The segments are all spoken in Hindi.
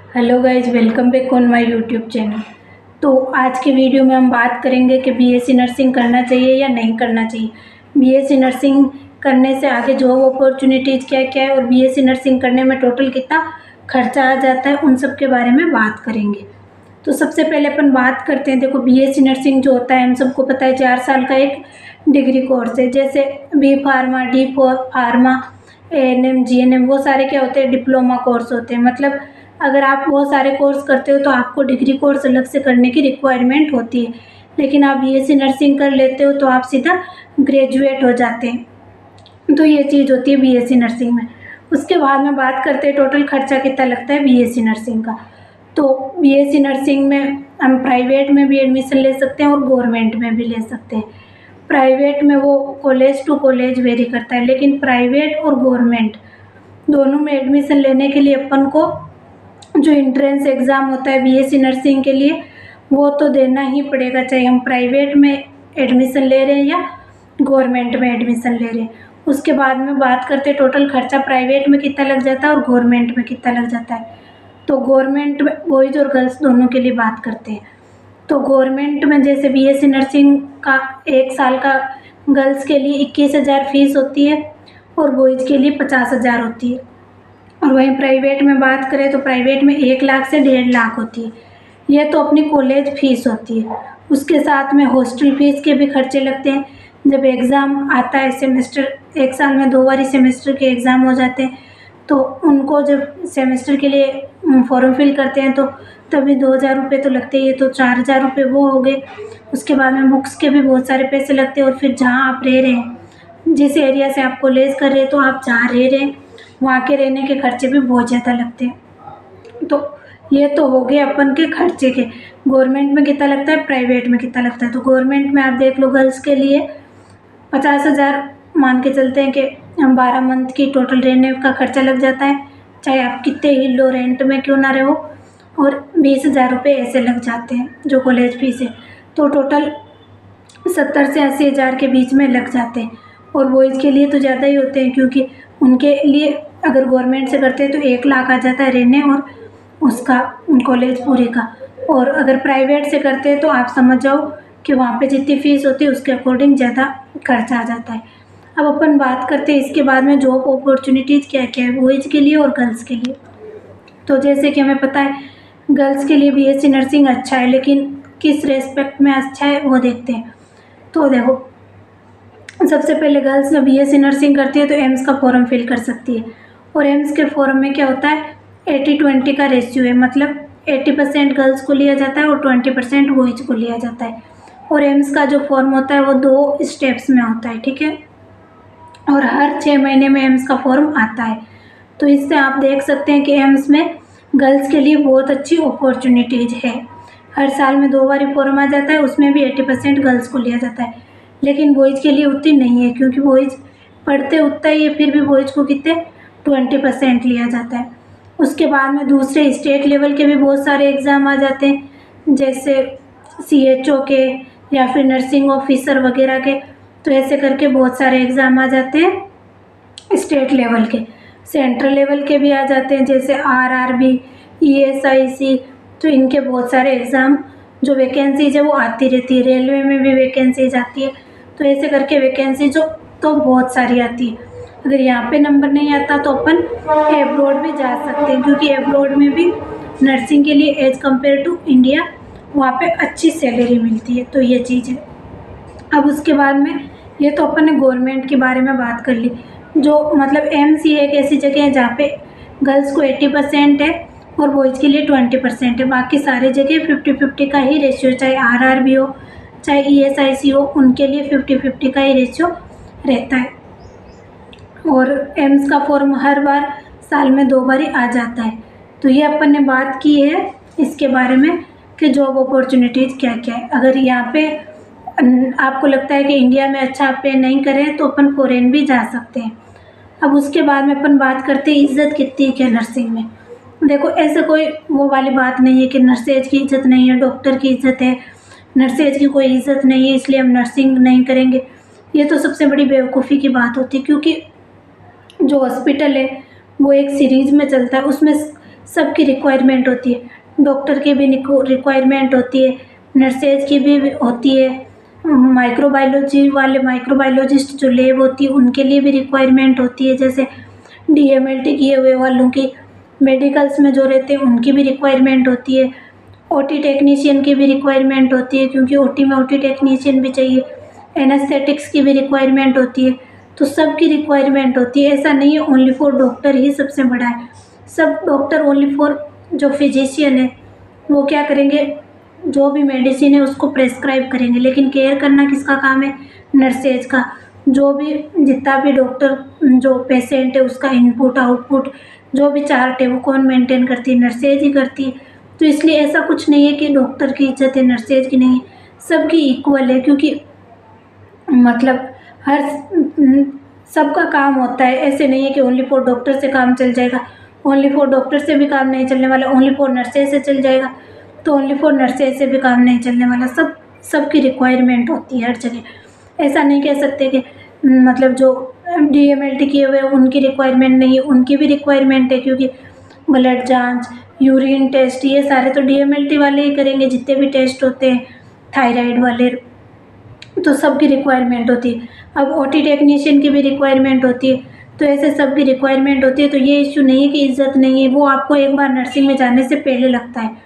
Hello guys, welcome back on my YouTube channel. तो आज के वीडियो में हम बात करेंगे कि बीएससी नर्सिंग करना चाहिए या नहीं करना चाहिए। बीएससी नर्सिंग करने से आगे जॉब अपॉर्चुनिटीज़ क्या क्या है और बीएससी नर्सिंग करने में टोटल कितना खर्चा आ जाता है, उन सब के बारे में बात करेंगे। तो सबसे पहले अपन बात करते हैं। देखो, बीएससी नर्सिंग जो होता है हम सबको पता है 4 साल का एक डिग्री कोर्स है। जैसे B pharma, D pharma, ANM, GNM, वो सारे क्या होते हैं, डिप्लोमा कोर्स होते हैं। मतलब अगर आप वो सारे कोर्स करते हो तो आपको डिग्री कोर्स अलग से करने की रिक्वायरमेंट होती है। लेकिन आप बीएससी नर्सिंग कर लेते हो तो आप सीधा ग्रेजुएट हो जाते हैं। तो ये चीज़ होती है बीएससी नर्सिंग में। उसके बाद में बात करते हैं टोटल खर्चा कितना लगता है बीएससी नर्सिंग का। तो बीएससी नर्सिंग में हम प्राइवेट में भी एडमिशन ले सकते हैं और गवर्नमेंट में भी ले सकते हैं। प्राइवेट में वो कॉलेज टू कॉलेज वेरी करता है, लेकिन प्राइवेट और गवर्नमेंट दोनों में एडमिशन लेने के लिए अपन को जो एंट्रेंस एग्ज़ाम होता है बीएससी नर्सिंग के लिए, वो तो देना ही पड़ेगा, चाहे हम प्राइवेट में एडमिशन ले रहे हैं या गवर्नमेंट में एडमिशन ले रहे हैं। उसके बाद में बात करते हैं टोटल खर्चा प्राइवेट में कितना लग जाता है और गवर्नमेंट में कितना लग जाता है। तो गवर्नमेंट में बॉयज़ और गर्ल्स दोनों के लिए बात करते हैं। तो गवर्नमेंट में जैसे बीएससी नर्सिंग का 1 साल का गर्ल्स के लिए 21,000 फीस होती है और बॉयज़ के लिए 50,000 होती है। और वहीं प्राइवेट में बात करें तो प्राइवेट में 1 लाख से 1.5 लाख होती है। यह तो अपनी कॉलेज फीस होती है। उसके साथ में हॉस्टल फीस के भी खर्चे लगते हैं। जब एग्ज़ाम आता है सेमेस्टर, 1 साल में 2 बार सेमेस्टर के एग्ज़ाम हो जाते हैं, तो उनको जब सेमेस्टर के लिए फॉर्म फिल करते हैं तो तभी 2,000 रुपये तो लगते ही है, तो 4,000 रुपये वो हो गए। उसके बाद में बुक्स के भी बहुत सारे पैसे लगते हैं। और फिर जहाँ आप रह रहे हैं, जिस एरिया से आप कॉलेज कर रहे हैं, तो आप जहाँ रह रहे हैं वहाँ के रहने के खर्चे भी बहुत ज़्यादा लगते हैं। तो ये तो हो गए अपन के खर्चे के। गवर्नमेंट में कितना लगता है, प्राइवेट में कितना लगता है। तो गवर्नमेंट में आप देख लो, गर्ल्स के लिए 50,000 मान के चलते हैं कि 12 मंथ की टोटल रहने का खर्चा लग जाता है, चाहे आप कितने ही लो रेंट में क्यों ना रहो। और 20,000 रुपये ऐसे लग जाते हैं जो कॉलेज फीस है। तो टोटल 70 से 80,000 के बीच में लग जाते हैं। और बॉयज़ के लिए तो ज़्यादा ही होते हैं, क्योंकि उनके लिए अगर गवर्नमेंट से करते हैं तो 1 लाख आ जाता है रहने और उसका कॉलेज पूरे का। और अगर प्राइवेट से करते हैं तो आप समझ जाओ कि वहाँ पे जितनी फ़ीस होती है उसके अकॉर्डिंग ज़्यादा खर्चा आ जाता है। अब अपन बात करते हैं इसके बाद में जॉब अपॉर्चुनिटीज़ क्या क्या है बॉयज़ के लिए और गर्ल्स के लिए। तो जैसे कि हमें पता है गर्ल्स के लिए बीएससी नर्सिंग अच्छा है, लेकिन किस रेस्पेक्ट में अच्छा है वो देखते हैं। तो देखो, सबसे पहले गर्ल्स जब बीएससी नर्सिंग करती है तो एम्स का फॉर्म फिल कर सकती है। और एम्स के फॉर्म में क्या होता है, 80-20 का रेशियो है। मतलब 80% गर्ल्स को लिया जाता है और 20% बॉयज़ को लिया जाता है। और एम्स का जो फॉर्म होता है वो 2 स्टेप्स में होता है, ठीक है। और हर 6 महीने में एम्स का फॉर्म आता है। तो इससे आप देख सकते हैं कि एम्स में गर्ल्स के लिए बहुत अच्छी अपॉर्चुनिटीज़ है। हर साल में 2 बार फॉर्म आ जाता है, उसमें भी 80% गर्ल्स को लिया जाता है। लेकिन बॉयज़ के लिए उतनी नहीं है, क्योंकि बॉयज़ पढ़ते उतना ही है, फिर भी बॉयज़ को कितने 20% लिया जाता है। उसके बाद में दूसरे स्टेट लेवल के भी बहुत सारे एग्ज़ाम आ जाते हैं, जैसे CHO के या फिर नर्सिंग ऑफिसर वगैरह के। तो ऐसे करके बहुत सारे एग्ज़ाम आ जाते हैं स्टेट लेवल के। सेंट्रल लेवल के भी आ जाते हैं, जैसे RRB, ESIC। तो इनके बहुत सारे एग्ज़ाम जो वैकेंसीज है वो आती रहती है। रेलवे में भी वैकेंसीज आती है। तो ऐसे करके वैकेंसी जो तो बहुत सारी आती है। अगर यहाँ पे नंबर नहीं आता तो अपन एब्रॉड भी जा सकते हैं, क्योंकि एब्रॉड में भी नर्सिंग के लिए एज़ कम्पेयर टू इंडिया वहाँ पे अच्छी सैलरी मिलती है। तो ये चीज़ है। अब उसके बाद में ये तो अपन ने गवर्नमेंट के बारे में बात कर ली। जो मतलब एम्स ही एक ऐसी जगह है जहाँ पे गर्ल्स को 80% है और बॉयज़ के लिए 20% है। बाकी सारी जगह 50-50 का ही रेशियो, चाहे RRB हो चाहे ESIC हो, उनके लिए 50-50 का ही रेशियो रहता है। और एम्स का फॉर्म हर बार साल में 2 बार ही आ जाता है। तो ये अपन ने बात की है इसके बारे में कि जॉब अपॉर्चुनिटीज़ क्या क्या है। अगर यहाँ पे आपको लगता है कि इंडिया में अच्छा पे नहीं करें तो अपन फॉरेन भी जा सकते हैं। अब उसके बाद में अपन बात करते हैं इज़्ज़त कितनी है नर्सिंग में। देखो, ऐसे कोई वो वाली बात नहीं है कि नर्सेज की इज़्ज़त नहीं है, डॉक्टर की इज़्ज़त है, नर्सेज की कोई इज़्ज़त नहीं है इसलिए हम नर्सिंग नहीं करेंगे। ये तो सबसे बड़ी बेवकूफ़ी की बात होती है, क्योंकि जो हॉस्पिटल है वो एक सीरीज़ में चलता है, उसमें सबकी रिक्वायरमेंट होती है, डॉक्टर की भी रिक्वायरमेंट होती है, नर्सेज की भी होती है, माइक्रोबायोलॉजी वाले माइक्रोबायोलॉजिस्ट जो लैब होती है उनके लिए भी रिक्वायरमेंट होती है, जैसे DMLT किए हुए वालों की, मेडिकल्स में जो रहते हैं उनकी भी रिक्वायरमेंट होती है, OT टेक्नीशियन की भी रिक्वायरमेंट होती है क्योंकि OT में OT टेक्नीशियन भी चाहिए, एनेस्थेटिक्स की भी रिक्वायरमेंट होती है। तो सबकी रिक्वायरमेंट होती है, ऐसा नहीं है ओनली फॉर डॉक्टर ही सबसे बड़ा है। सब डॉक्टर ओनली फॉर जो फिजिशियन है वो क्या करेंगे, जो भी मेडिसिन है उसको प्रेस्क्राइब करेंगे, लेकिन केयर करना किसका काम है, नर्सेज का। जो भी जितना भी डॉक्टर जो पेशेंट है उसका इनपुट आउटपुट जो भी चार्ट है वो कौन मेंटेन करती है, नर्सेज ही करती है। तो इसलिए ऐसा कुछ नहीं है कि डॉक्टर की इज्जत है नर्सेज की नहीं है, सबकी इक्वल है, क्योंकि मतलब हर सबका काम होता है। ऐसे नहीं है कि ओनली फॉर डॉक्टर से काम चल जाएगा, ओनली फॉर डॉक्टर से भी काम नहीं चलने वाला, ओनली फॉर नर्सेज से चल जाएगा तो ओनली फॉर नर्सेज से भी काम नहीं चलने वाला। सबकी रिक्वायरमेंट होती है हर जगह। ऐसा नहीं कह सकते कि मतलब जो DMLT किए हुए उनकी रिक्वायरमेंट नहीं है, उनकी भी रिक्वायरमेंट है, क्योंकि ब्लड जांच, यूरिन टेस्ट ये सारे तो DMLT वाले ही करेंगे, जितने भी टेस्ट होते हैं थायराइड वाले, तो सबकी रिक्वायरमेंट होती है। अब OT टेक्नीशियन की भी रिक्वायरमेंट होती है, तो ऐसे सबकी रिक्वायरमेंट होती है। तो ये इश्यू नहीं है कि इज़्ज़त नहीं है, वो आपको एक बार नर्सिंग में जाने से पहले लगता है।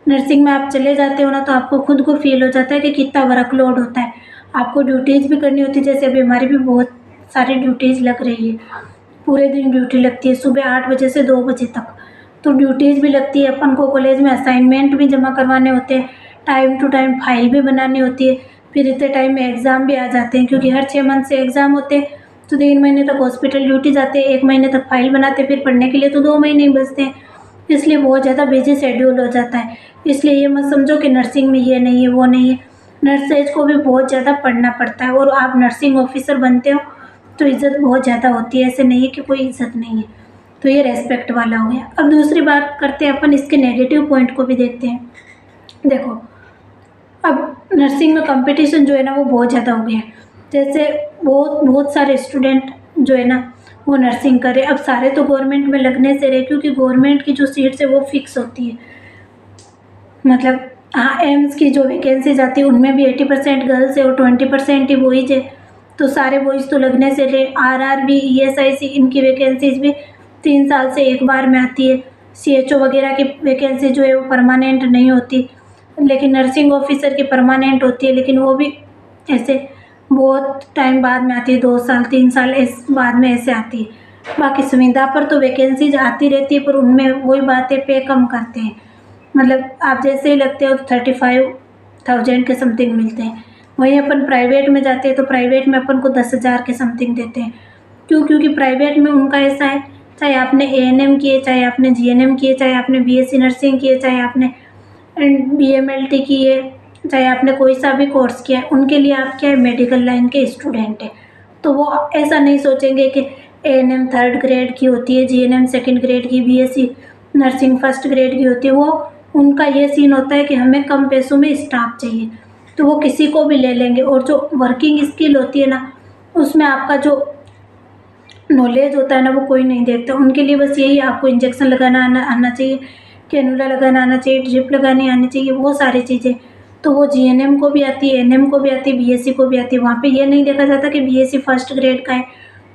नर्सिंग में आप चले जाते हो ना तो आपको खुद को फील हो जाता है कि कितना वर्कलोड होता है, आपको ड्यूटीज़ भी करनी होती है। जैसे अभी हमारी भी बहुत सारी ड्यूटीज़ लग रही है, पूरे दिन ड्यूटी लगती है, सुबह 8 बजे से 2 बजे तक, तो ड्यूटीज़ भी लगती है। अपन को कॉलेज में असाइनमेंट भी जमा करवाने होते हैं, टाइम टू टाइम फाइल भी बनानी होती है, फिर इतने टाइम में एग्ज़ाम भी आ जाते हैं, क्योंकि हर 6 मंथ से एग्ज़ाम होते हैं। तो 3 महीने तक हॉस्पिटल ड्यूटी जाते हैं, 1 महीने तक फाइल बनाते हैं, फिर पढ़ने के लिए तो 2 महीने ही बचते हैं। इसलिए बहुत ज़्यादा बिजी शेड्यूल हो जाता है। इसलिए ये मत समझो कि नर्सिंग में ये नहीं है वो नहीं है, नर्सेज को भी बहुत ज़्यादा पढ़ना पड़ता है, और आप नर्सिंग ऑफिसर बनते हो तो इज़्ज़त बहुत ज़्यादा होती है। ऐसे नहीं है कि कोई इज़्ज़त नहीं है। तो ये रेस्पेक्ट वाला हो गया। अब दूसरी बात करते हैं अपन, इसके नेगेटिव पॉइंट को भी देखते हैं। देखो, अब नर्सिंग में कंपटीशन जो है ना वो बहुत ज़्यादा हो गया है। जैसे बहुत सारे स्टूडेंट जो है ना वो नर्सिंग करे। अब सारे तो गवर्नमेंट में लगने से रहे, क्योंकि गवर्नमेंट की जो सीट्स है वो फिक्स होती है। मतलब हाँ, एम्स की जो वैकेंसीज आती है उनमें भी 80% गर्ल्स है और 20% ही बॉयज़ है, तो सारे बॉयज़ तो लगने से रहे। RRB, ESIC इनकी वैकेंसीज भी 3 साल से एक बार में आती है। CHO वगैरह की वैकेंसी जो है वो परमानेंट नहीं होती, लेकिन नर्सिंग ऑफिसर की परमानेंट होती है, लेकिन वो भी ऐसे बहुत टाइम बाद में आती है, 2 साल 3 साल इस बाद में ऐसे आती है। बाकी सुविधा पर तो वैकेंसीज आती रहती है, पर उनमें वही बात है, पे कम करते हैं। मतलब आप जैसे ही लगते हो तो 35,000 के समथिंग मिलते हैं। वहीं अपन प्राइवेट में जाते हैं तो प्राइवेट में अपन को 10,000 के समथिंग देते हैं। क्यों? क्योंकि प्राइवेट में उनका ऐसा है, चाहे आपने ANM किए, चाहे आपने GNM किए, चाहे आपने BSc नर्सिंग किए, चाहे आपने BMLT किए, चाहे आपने कोई सा भी कोर्स किया है, उनके लिए आप क्या है, मेडिकल लाइन के स्टूडेंट हैं। तो वो ऐसा नहीं सोचेंगे कि ANM 3rd ग्रेड की होती है, GNM 2nd ग्रेड की, BSc नर्सिंग 1st ग्रेड की होती है। वो उनका ये सीन होता है कि हमें कम पैसों में स्टाफ चाहिए, तो वो किसी को भी ले लेंगे। और जो वर्किंग स्किल होती है ना, उसमें आपका जो नॉलेज होता है ना वो कोई नहीं देखता। उनके लिए बस यही, आपको इंजेक्शन लगाना आना चाहिए, कैनुला लगाना आना चाहिए, ड्रिप लगानी आनी चाहिए, वो सारी चीज़ें। तो वो GNM को भी आती है, ANM को भी आती है, BSc को भी आती है। वहाँ पे ये नहीं देखा जाता कि BSc 1st ग्रेड का है,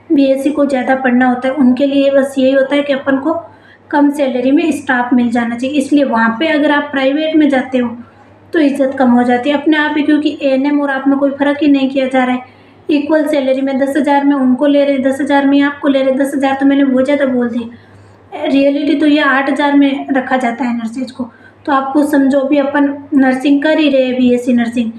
BSc को ज़्यादा पढ़ना होता है। उनके लिए बस यही होता है कि अपन को कम सैलरी में स्टाफ मिल जाना चाहिए। इसलिए वहाँ पे अगर आप प्राइवेट में जाते हो तो इज़्ज़त कम हो जाती है अपने आप ही, क्योंकि ANM और आप में कोई फ़र्क ही नहीं किया जा रहा है। इक्वल सैलरी में 10,000 में उनको ले रहे, 10,000 में आपको ले रहे। 10,000 तो मैंने बहुत ज़्यादा बोल दी, रियलिटी तो ये 8,000 में रखा जाता है नर्सेज को। तो आप खुद समझो, भी अपन नर्सिंग कर ही रहे हैं, BSc नर्सिंग,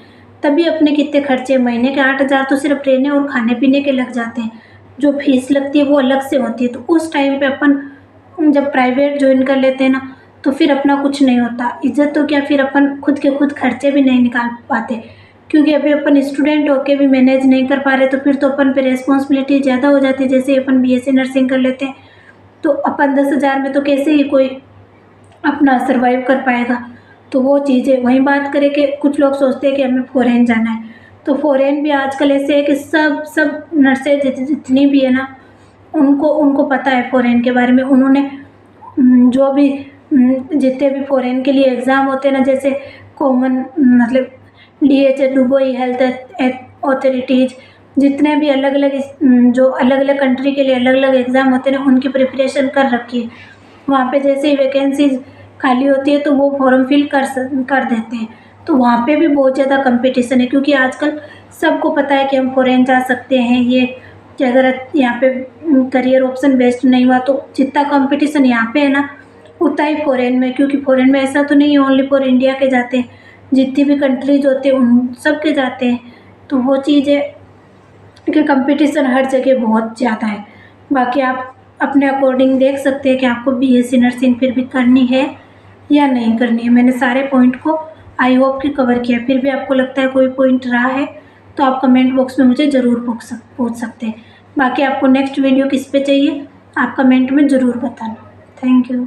तभी अपने कितने खर्चे, महीने के 8,000 तो सिर्फ रहने और खाने पीने के लग जाते हैं। जो फीस लगती है वो अलग से होती है। तो उस टाइम पे अपन जब प्राइवेट ज्वाइन कर लेते हैं ना, तो फिर अपना कुछ नहीं होता। इज़्ज़त तो क्या, फिर अपन खुद के खुद खर्चे भी नहीं निकाल पाते, क्योंकि अभी अपन स्टूडेंट होके भी मैनेज नहीं कर पा रहे, तो फिर तो अपन पे रिस्पॉन्सिबिलिटी ज़्यादा हो जाती है। जैसे अपन BSc नर्सिंग कर लेते हैं तो अपन 10,000 में तो कैसे ही कोई अपना सर्वाइव कर पाएगा। तो वो चीज़ें वहीं बात करें कि कुछ लोग सोचते हैं कि हमें फॉरेन जाना है, तो फॉरेन भी आजकल ऐसे है कि सब नर्सेज जितनी भी है ना, उनको पता है फॉरेन के बारे में। उन्होंने जो भी जितने भी फॉरेन के लिए एग्ज़ाम होते हैं ना, जैसे कॉमन मतलब DHA दुबई हेल्थ अथॉरिटीज़, जितने भी अलग अलग जो अलग अलग कंट्री के लिए अलग अलग एग्ज़ाम होते हैं ना, उनकी प्रिपरेशन कर रखी है। वहाँ पे जैसे ही वैकेंसीज खाली होती है तो वो फॉर्म फिल कर देते हैं। तो वहाँ पे भी बहुत ज़्यादा कंपटीशन है, क्योंकि आजकल सबको पता है कि हम फॉरेन जा सकते हैं, ये कि अगर यहाँ पे करियर ऑप्शन बेस्ट नहीं हुआ तो जितना कंपटीशन यहाँ पे है ना, उतना ही फॉरेन में, क्योंकि फॉरेन में ऐसा तो नहीं है ओनली फॉर इंडिया के जाते हैं, जितनी भी कंट्रीज होते हैं उन सब के जाते हैं। तो वो चीज़ है कि कंपटीशन हर जगह बहुत ज़्यादा है। बाकी आप अपने अकॉर्डिंग देख सकते हैं कि आपको BSc नर्सिंग फिर भी करनी है या नहीं करनी है। मैंने सारे पॉइंट को आई होप कि कवर किया। फिर भी आपको लगता है कोई पॉइंट रहा है तो आप कमेंट बॉक्स में मुझे ज़रूर पूछ सकते हैं। बाकी आपको नेक्स्ट वीडियो किस पे चाहिए आप कमेंट में ज़रूर बताना। Thank you.